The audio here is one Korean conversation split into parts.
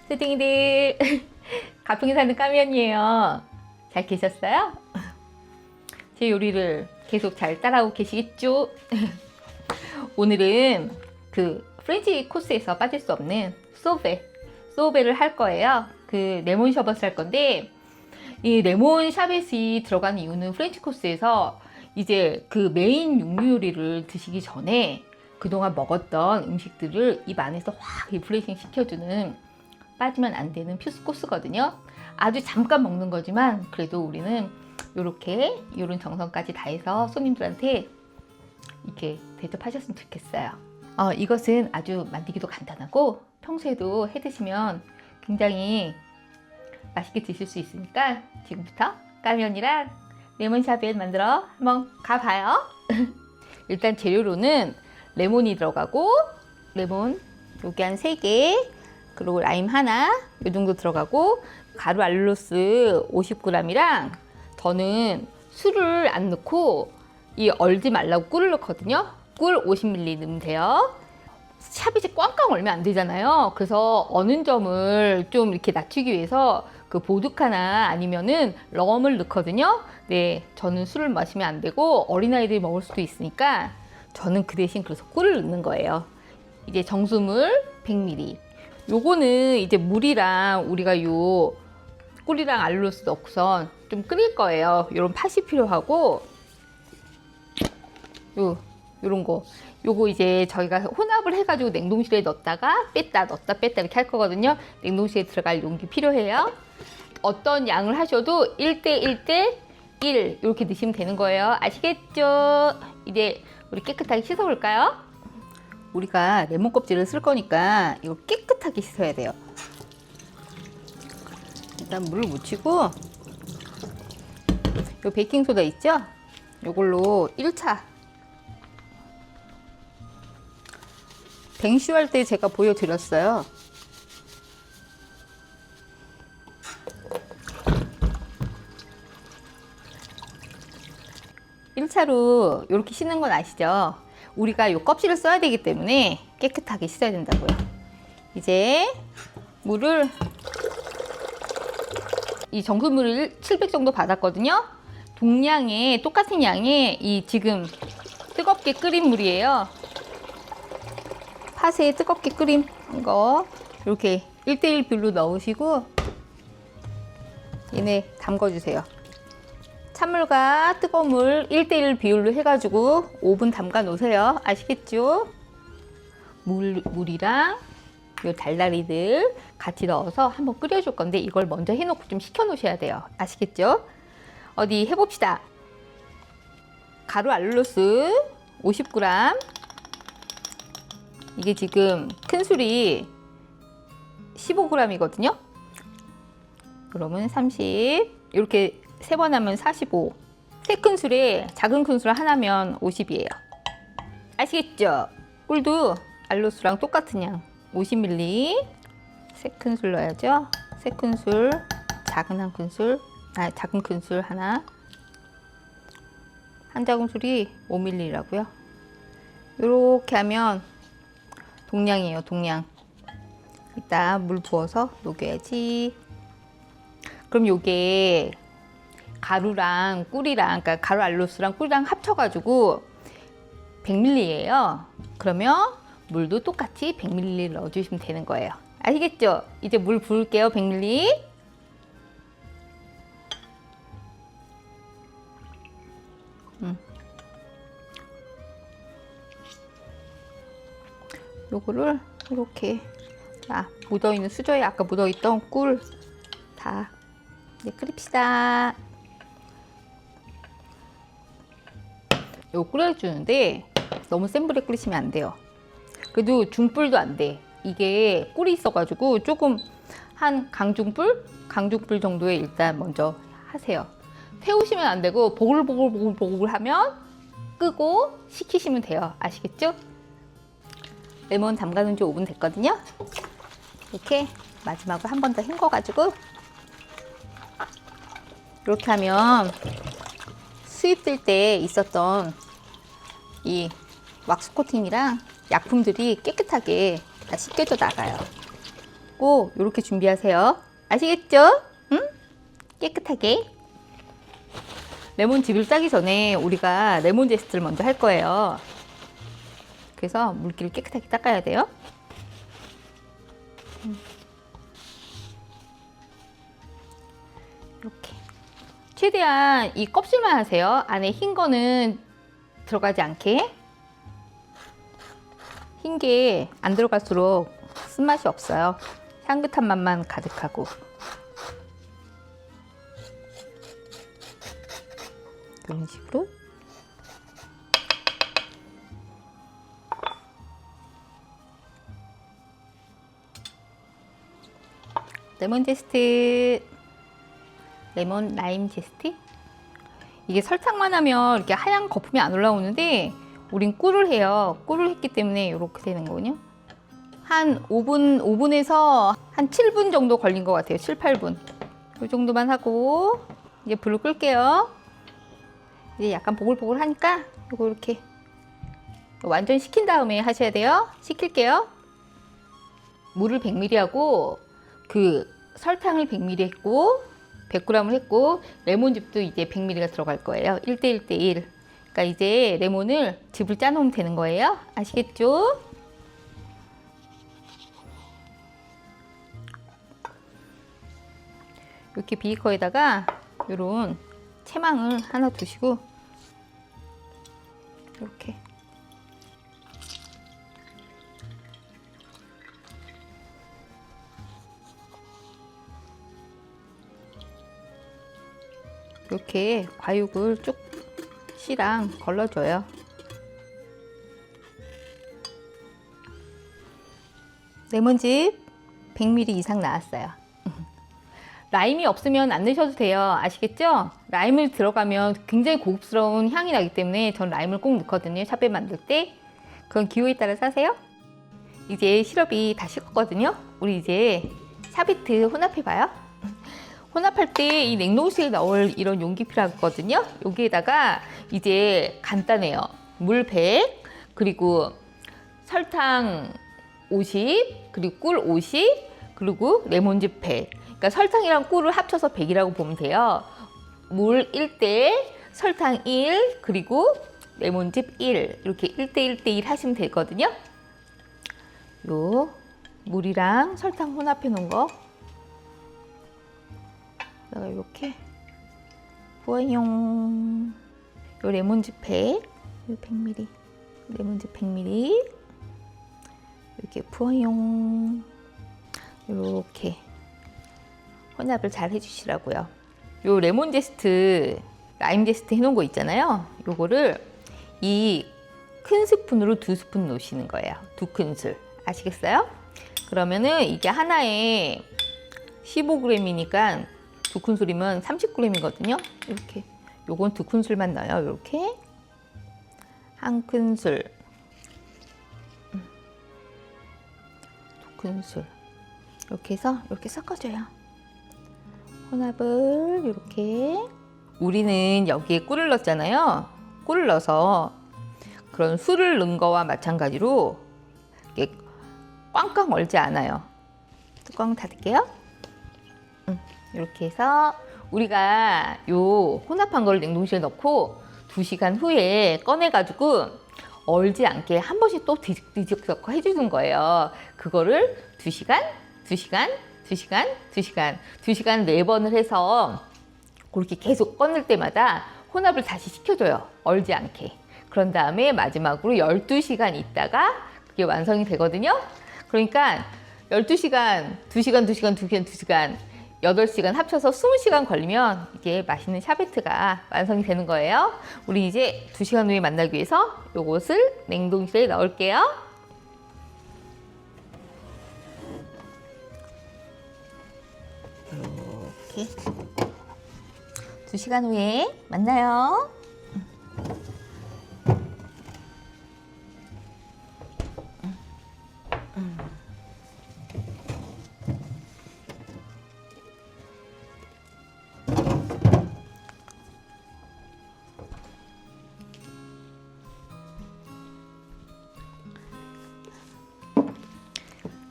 스팅이들 가평에 사는 까면이에요. 잘 계셨어요? 제 요리를 계속 잘 따라오고 계시겠죠? 오늘은 그 프렌치 코스에서 빠질 수 없는 소베를 할 거예요. 그 레몬 셔벗을 할 건데, 이 레몬 샤벳이 들어가는 이유는 프렌치 코스에서 이제 그 메인 육류 요리를 드시기 전에 그동안 먹었던 음식들을 입 안에서 확 리프레싱 시켜주는, 빠지면 안 되는 필수 코스거든요. 아주 잠깐 먹는 거지만 그래도 우리는 이런 정성까지 다해서 손님들한테 이렇게 대접하셨으면 좋겠어요. 이것은 아주 만들기도 간단하고 평소에도 해 드시면 굉장히 맛있게 드실 수 있으니까 지금부터 까면이랑 레몬 샤벳 만들어 한번 가봐요. 일단 재료로는 레몬이 들어가고, 레몬 여기 한 3개, 그리고 라임 하나 이 정도 들어가고, 가루 알룰로스 50g이랑, 저는 술을 안 넣고 이 얼지 말라고 꿀을 넣거든요. 꿀 50ml 넣으면 돼요. 샤벳이 꽝꽝 얼면 안 되잖아요. 그래서 어는 점을 좀 이렇게 낮추기 위해서 그 보드카나 아니면은 럼을 넣거든요. 네, 저는 술을 마시면 안 되고 어린아이들이 먹을 수도 있으니까 저는 그 대신 그래서 꿀을 넣는 거예요. 이제 정수물 100ml. 요거는 이제 물이랑 우리가 요 꿀이랑 알룰로스 넣고선 좀 끓일 거예요. 요런 팥이 필요하고, 요런 거. 요거 이제 저희가 혼합을 해가지고 냉동실에 넣었다 뺐다 이렇게 할 거거든요. 냉동실에 들어갈 용기 필요해요. 어떤 양을 하셔도 1대 1 이렇게 넣으시면 되는 거예요. 아시겠죠? 이제 우리 깨끗하게 씻어볼까요? 우리가 레몬 껍질을 쓸 거니까 이거 깨끗하게 씻어야 돼요. 일단 물을 묻히고, 요 베이킹소다 있죠? 요걸로 1차 뱅슈 할 때 제가 보여드렸어요. (1차로) 이렇게 씻는 건 아시죠? 우리가 요 껍질을 써야 되기 때문에 깨끗하게 씻어야 된다고요. 이제 물을, 이 정수물을 700 정도 받았거든요. 동량에 똑같은 양에 이 지금 뜨겁게 끓인 물이에요. 팥에 뜨겁게 끓인 거 이렇게 1대1 비율로 넣으시고 얘네 담궈주세요. 찬물과 뜨거운 물 1대1 비율로 해가지고 5분 담가 놓으세요. 아시겠죠? 물이랑 요 달달이들 같이 넣어서 한번 끓여줄 건데, 이걸 먼저 해놓고 좀 식혀 놓으셔야 돼요. 아시겠죠? 어디 해봅시다. 가루 알룰로스 50g. 이게 지금 큰 술이 15g이거든요. 그러면 30, 이렇게 3번 하면 45. 세 큰술에 작은 큰술 하나면 50이에요. 아시겠죠? 꿀도 알룰로스랑 똑같은 양 50ml. 3큰술 넣어야죠. 3큰술, 작은 큰술 하나. 한 작은술이 5ml라고요. 이렇게 하면 동량이에요, 동량. 이따 물 부어서 녹여야지. 그럼 요게 가루랑 꿀이랑, 그러니까 가루 알룰로스랑 꿀이랑 합쳐가지고 100ml예요. 그러면 물도 똑같이 100ml 넣어주시면 되는 거예요. 아시겠죠? 이제 물 부을게요. 100ml. 요거를 이렇게 묻어있는 수저에 아까 묻어있던 꿀 다 이제 끓입시다. 요거 끓여주는데 너무 센 불에 끓이시면 안 돼요. 그래도 중불도 안 돼. 이게 꿀이 있어가지고 조금 한 강중불 정도에 일단 먼저 하세요. 태우시면 안 되고 보글보글 하면 끄고 식히시면 돼요. 아시겠죠? 레몬 담가놓은 지 5분 됐거든요. 이렇게 마지막으로 한 번 더 헹궈가지고 이렇게 하면 수입될 때 있었던 이 왁스 코팅이랑 약품들이 깨끗하게 다 씻겨져 나가요. 꼭 이렇게 준비하세요. 아시겠죠? 응? 깨끗하게. 레몬즙을 짜기 전에 우리가 레몬 제스트를 먼저 할 거예요. 그래서 물기를 깨끗하게 닦아야 돼요. 이렇게 최대한 이 껍질만 하세요. 안에 흰 거는 들어가지 않게. 흰 게 안 들어갈수록 쓴맛이 없어요. 향긋한 맛만 가득하고. 이런 식으로. 레몬 제스트, 레몬 라임 제스트. 이게 설탕만 하면 이렇게 하얀 거품이 안 올라오는데 우린 꿀을 해요. 꿀을 했기 때문에 이렇게 되는 거거든요. 한 5분에서 한 7분 정도 걸린 것 같아요. 7, 8분. 이 정도만 하고 이제 불을 끌게요. 이제 약간 보글보글 하니까 이거 이렇게 완전 식힌 다음에 하셔야 돼요. 식힐게요. 물을 100ml 하고 그 설탕을 100ml 했고 100g을 했고 레몬즙도 이제 100ml가 들어갈 거예요. 1대1 대1. 그러니까 이제 레몬을 즙을 짜 놓으면 되는 거예요. 아시겠죠? 이렇게 비거에다가 이런 채망을 하나 두시고 이렇게 이렇게 과육을 쭉 씨랑 걸러줘요. 레몬즙 100ml 이상 나왔어요. 라임이 없으면 안 넣으셔도 돼요. 아시겠죠? 라임을 들어가면 굉장히 고급스러운 향이 나기 때문에 전 라임을 꼭 넣거든요. 샤베 만들 때. 그건 기호에 따라 사세요. 이제 시럽이 다 식었거든요. 우리 이제 샤베트 혼합해봐요. 혼합할 때 이 냉동실에 넣을 이런 용기 필요하거든요. 여기에다가 이제 간단해요. 물 100, 그리고 설탕 50, 그리고 꿀 50, 그리고 레몬즙 100. 그러니까 설탕이랑 꿀을 합쳐서 100이라고 보면 돼요. 물 1대, 설탕 1, 그리고 레몬즙 1. 이렇게 1대1 대1 하시면 되거든요. 요 물이랑 설탕 혼합해 놓은 거 이렇게 부어용. 요 레몬즙 100, 요 100ml, 레몬즙 100ml 이렇게 부어용. 이렇게 혼합을 잘 해주시라고요. 요 레몬 제스트, 라임 제스트 해놓은 거 있잖아요. 요거를 이 큰 스푼으로 2스푼 넣으시는 거예요. 2큰술. 아시겠어요? 그러면은 이게 하나에 15g이니까 2큰술이면 30g이거든요. 이렇게 요건 2큰술만 넣어요. 이렇게 1큰술, 2큰술 이렇게 해서 이렇게 섞어줘요. 혼합을 이렇게. 우리는 여기에 꿀을 넣었잖아요. 꿀을 넣어서 그런 술을 넣은 거와 마찬가지로 이렇게 꽝꽝 얼지 않아요. 뚜껑 닫을게요. 이렇게 해서 우리가 요 혼합한 걸 냉동실에 넣고 2시간 후에 꺼내가지고 얼지 않게 한 번씩 또 뒤적뒤적 해주는 거예요. 그거를 2시간, 2시간, 2시간, 2시간, 2시간 4번을 해서 그렇게 계속 꺼낼 때마다 혼합을 다시 시켜줘요. 얼지 않게. 그런 다음에 마지막으로 12시간 있다가 그게 완성이 되거든요. 그러니까 12시간, 2시간, 2시간, 2시간, 2시간, 8시간 합쳐서 20시간 걸리면 이게 맛있는 샤베트가 완성이 되는 거예요. 우리 이제 2시간 후에 만나기 위해서 요것을 냉동실에 넣을게요. 이렇게 2시간 후에 만나요.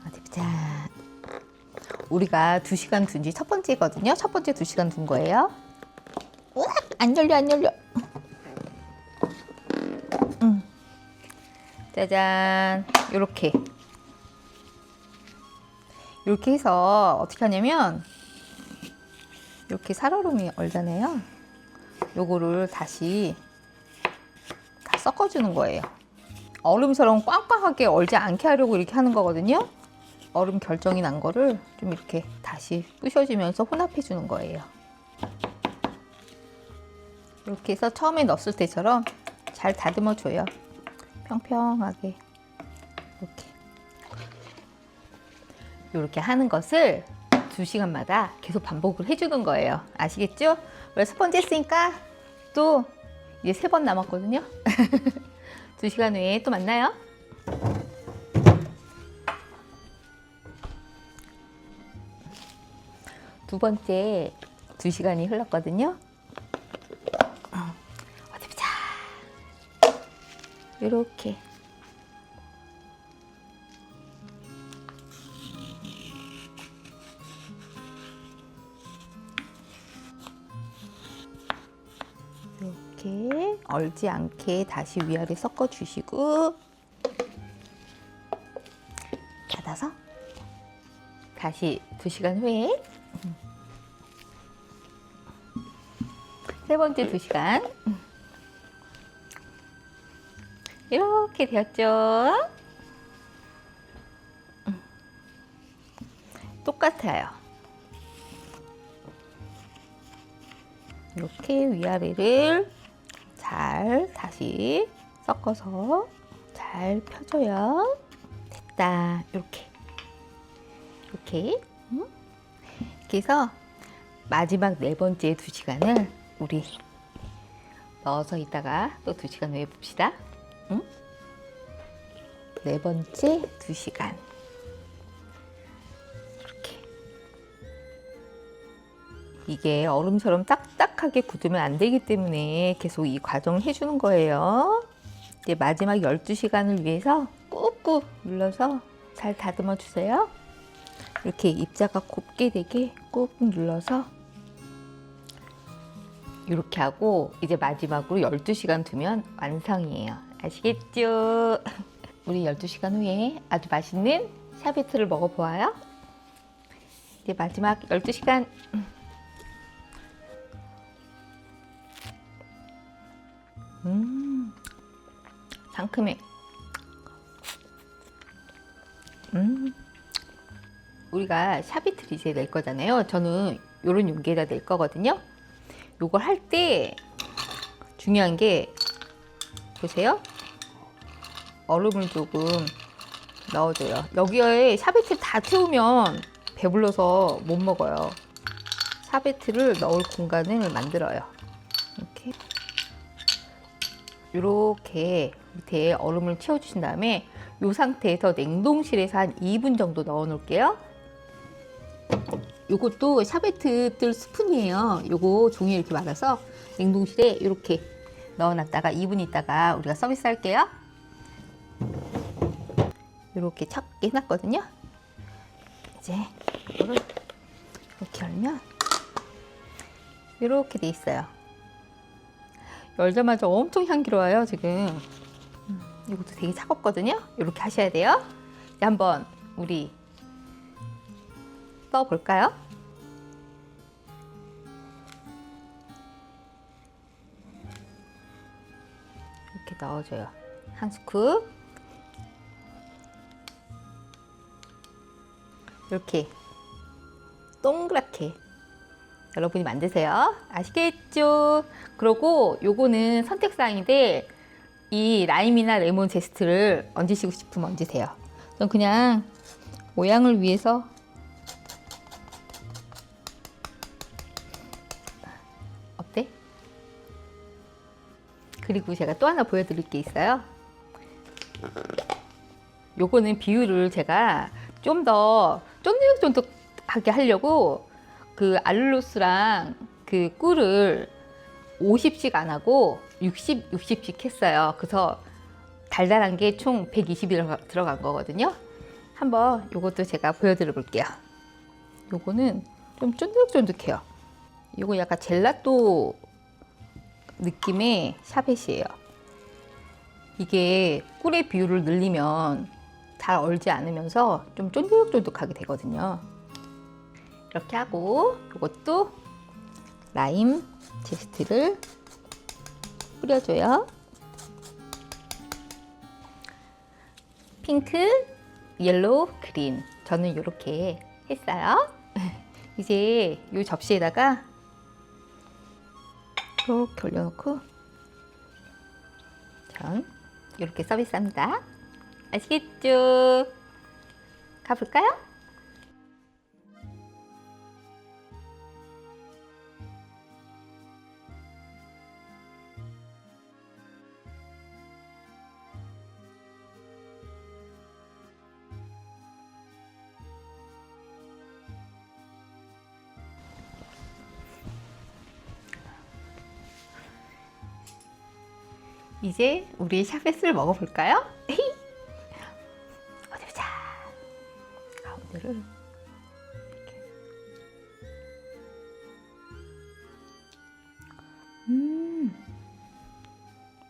어디 보자. 우리가 2시간 둔 지 첫 번째거든요. 첫 번째 2시간 둔 거예요. 으악! 안 열려, 안 열려. 짜잔. 요렇게 해서 어떻게 하냐면, 이렇게 살얼음이 얼잖아요. 요거를 다시 다 섞어주는 거예요. 얼음처럼 꽝꽝하게 얼지 않게 하려고 이렇게 하는 거거든요. 얼음 결정이 난 거를 좀 이렇게 다시 부셔주면서 혼합해 주는 거예요. 이렇게 해서 처음에 넣었을 때처럼 잘 다듬어 줘요. 평평하게 이렇게 하는 것을 2시간마다 계속 반복을 해주는 거예요. 아시겠죠? 첫 번째 했으니까 또 이제 3번 남았거든요. 2시간 후에 또 만나요. 두 번째 2시간이 흘렀거든요. 어디 보자. 이렇게 이렇게 얼지 않게 다시 위아래 섞어 주시고, 닫아서 다시 2시간 후에 세 번째 2시간 이렇게 되었죠. 똑같아요. 이렇게 위아래를 잘 다시 섞어서 잘 펴줘요. 됐다. 이렇게 이렇게 해서 마지막 4번째 2시간을 우리 넣어서 있다가 또 2시간 후에 봅시다. 응? 4번째 2시간 이렇게. 이게 얼음처럼 딱딱하게 굳으면 안 되기 때문에 계속 이 과정을 해주는 거예요. 이제 마지막 12시간을 위해서 꾹꾹 눌러서 잘 다듬어 주세요. 이렇게 입자가 곱게 되게 꾹꾹 눌러서 이렇게 하고, 이제 마지막으로 12시간 두면 완성이에요. 아시겠죠? 우리 12시간 후에 아주 맛있는 샤베트를 먹어보아요. 이제 마지막 12시간. 상큼해. 우리가 샤베트를 이제 낼 거잖아요. 저는 이런 용기에다 낼 거거든요. 요걸 할 때 중요한 게, 보세요. 얼음을 조금 넣어줘요. 여기에 샤베트 다 채우면 배불러서 못 먹어요. 샤베트를 넣을 공간을 만들어요. 이렇게 밑에 얼음을 채워주신 다음에 이 상태에서 냉동실에서 한 2분 정도 넣어 놓을게요. 요것도 샤베트 뜰 스푼이에요. 요거 종이에 이렇게 말아서 냉동실에 이렇게 넣어놨다가 2분 있다가 우리가 서비스 할게요. 이렇게 작게 해놨거든요. 이제 이거를 이렇게 열면 이렇게 돼 있어요. 열자마자 엄청 향기로워요. 지금 이것도 되게 차갑거든요. 이렇게 하셔야 돼요. 이제 한번 우리 떠볼까요? 이렇게 넣어줘요. 한 스쿱. 이렇게 동그랗게 여러분이 만드세요. 아시겠죠? 그리고 요거는 선택사항인데, 이 라임이나 레몬 제스트를 얹으시고 싶으면 얹으세요. 전 그냥 모양을 위해서 어때? 그리고 제가 또 하나 보여드릴 게 있어요. 요거는 비율을 제가 좀 더 쫀득쫀득하게 하려고 그 알룰로스랑 그 꿀을 50씩 안 하고 60, 60씩 했어요. 그래서 달달한 게 총 120이 들어간 거거든요. 한번 요것도 제가 보여드려 볼게요. 요거는 좀 쫀득쫀득해요. 요거 약간 젤라또 느낌의 샤벳이에요. 이게 꿀의 비율을 늘리면 잘 얼지 않으면서 좀 쫀득쫀득하게 되거든요. 이렇게 하고 요것도 라임 제스트를 뿌려줘요. 핑크, 옐로우, 그린. 저는 이렇게 했어요. 이제 이 접시에다가 이렇게 올려놓고 전 이렇게 서비스합니다. 아시겠죠? 가볼까요? 이제 우리 샤벳을 먹어볼까요? 어디 보자. 가운데를 이렇게.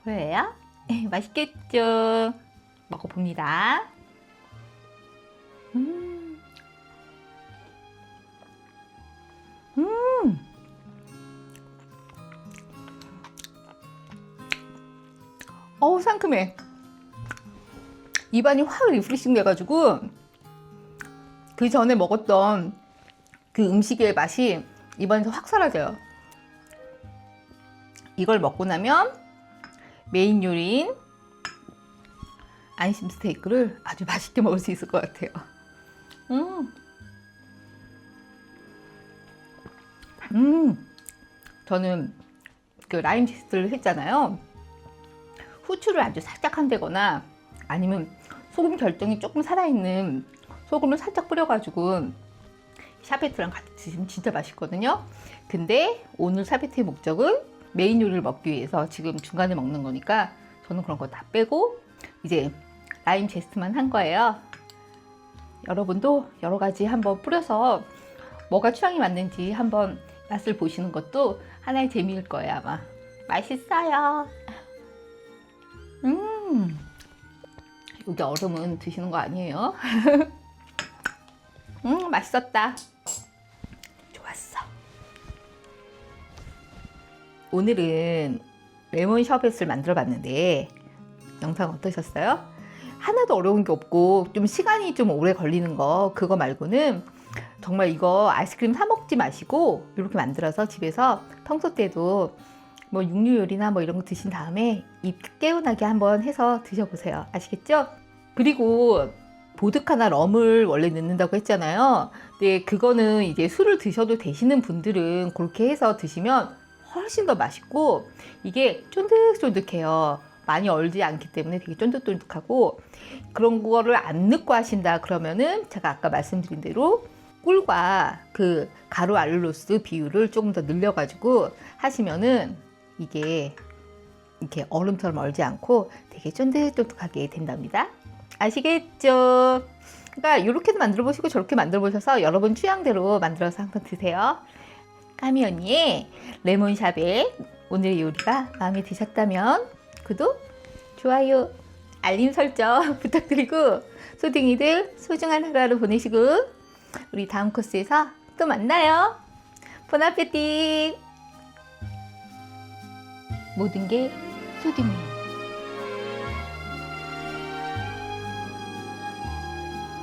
보여요? 맛있겠죠? 먹어봅니다. 어우, 상큼해. 입안이 확 리프레싱 돼가지고 그 전에 먹었던 그 음식의 맛이 입안에서 확 사라져요. 이걸 먹고 나면 메인 요리인 안심 스테이크를 아주 맛있게 먹을 수 있을 것 같아요. 저는 그 라임 치스를 했잖아요. 후추를 아주 살짝 한대거나 아니면 소금 결정이 조금 살아있는 소금을 살짝 뿌려가지고 샤베트랑 같이 드시면 진짜 맛있거든요. 근데 오늘 샤베트의 목적은 메인 요리를 먹기 위해서 지금 중간에 먹는 거니까 저는 그런 거 다 빼고 이제 라임 제스트만 한 거예요. 여러분도 여러 가지 한번 뿌려서 뭐가 취향이 맞는지 한번 맛을 보시는 것도 하나의 재미일 거예요, 아마. 맛있어요. 여기 얼음은 드시는 거 아니에요? 맛있었다. 좋았어. 오늘은 레몬 셔벳을 만들어 봤는데 영상 어떠셨어요? 하나도 어려운 게 없고 좀 시간이 좀 오래 걸리는 거 그거 말고는 정말 이거 아이스크림 사 먹지 마시고 이렇게 만들어서 집에서 평소 때도 뭐 육류 요리나 뭐 이런 거 드신 다음에 입 개운하게 한번 해서 드셔보세요. 아시겠죠? 그리고 보드카나 럼을 원래 넣는다고 했잖아요. 근데 그거는 이제 술을 드셔도 되시는 분들은 그렇게 해서 드시면 훨씬 더 맛있고 이게 쫀득쫀득해요. 많이 얼지 않기 때문에 되게 쫀득쫀득하고 그런 거를 안 넣고 하신다 그러면은 제가 아까 말씀드린 대로 꿀과 그 가루 알룰로스 비율을 조금 더 늘려가지고 하시면은 이게 이렇게 얼음처럼 얼지 않고 되게 쫀득쫀득하게 된답니다. 아시겠죠? 그러니까 이렇게도 만들어 보시고 저렇게 만들어 보셔서 여러분 취향대로 만들어서 한번 드세요. 까미 언니의 레몬 샤벳 오늘의 요리가 마음에 드셨다면 구독, 좋아요, 알림 설정 부탁드리고 소딩이들 소중한 하루하루 보내시고 우리 다음 코스에서 또 만나요. 보나페티. 모든 게 소딩이